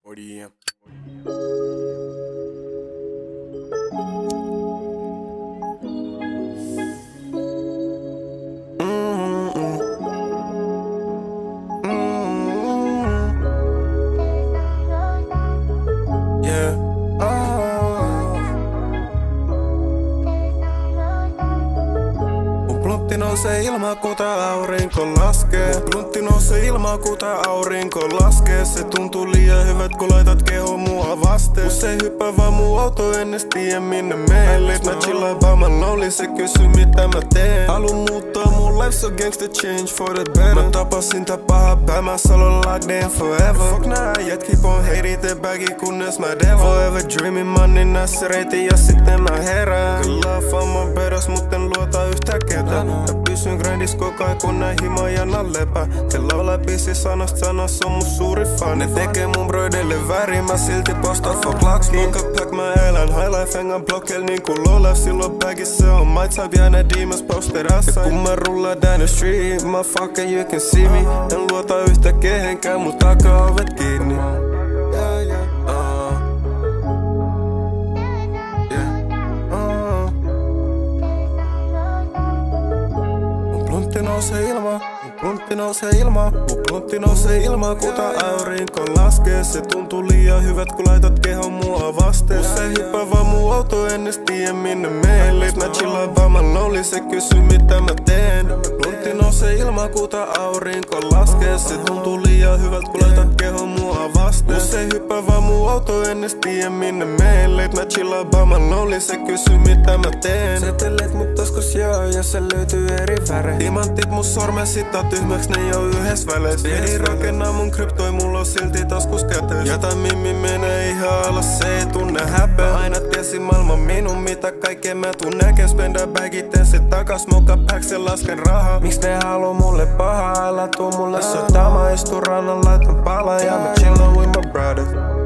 Odie. Yeah. Mun bluntti nousee ilmaa, kun tää aurinko laskee. Mun bluntti nousee ilmaa, kun tää aurinko laskee. Se tuntuu liian hyvät, kun laitat keho mua vasten. Kun se hyppää vaan mun auto, en edes tiedä minne meen. Late mä chillaan vaan mä lonely, se kysyy mitä mä teen. Haluun muuttaa mun life, so gangsta change for the better. Mä tapasin tää paha pää, mä salo locked in forever. Fuck nää äijät, keep on hating the baggy, kunnes mä devil. Forever dreaming, mä niin näissä reitin ja sitten mä herään. Kyllä fama peräs, mut en luota yhtä ketään. Mä pysyn grindis koko ajan, kun näin himajana lepää. Se laulaa biisi sanasta sanassa, on mun suuri fan. Ne tekee mun broidelle värin, mä silti postaan fuck locks. Smoke a pack, mä elän high life, hengan blokkel niinku low life. Silloin bagis se on my type, ja ne demons posterassa. Ja kun mä rullaan down the street, mä fucking you can see me. En luota yhtä kehenkään, mut takaa ovet kiinni. Mun bluntti nousee ilmaa, kun tää aurinko laskee. Se tuntuu liian hyvät, kun laitat kehon mua vasten. Kun se hyppää vaan mun auto, en edes tiedä minne meen. Late mä chillaan vaan mä lonely, se kysyy mitä mä teen. Bluntti nousee ilmaa, kun tää aurinko laskee. Se tuntuu liian hyvät, kun laitat kehon mua vasten. Kun se hyppää vaan mun auto, en edes tiedä minne meen. Late mä chillaan vaan mä lonely, se kysyy mitä mä teen. Seteleet mut taskus joo, ja se löytyy eri värein. Timantit mun sormen, sittaa tyhmäks ne jo yhdessä väleis. Pieni rakennaa mun kryptoi, mulla on silti taskus käteis. Jätä mimmi menee ihan alas, se ei tunne häpeä. Aina tiesin maailman minun, mitä kaikkea mä tuun näkee. Spendä bagit, teen se takas, moka packs ja lasken rahaa. Miks ne haluu mulle pahaa, älä tuu mulle sotaa. Mä istun rannan, laitan palaa ja mä chillan with my brothers.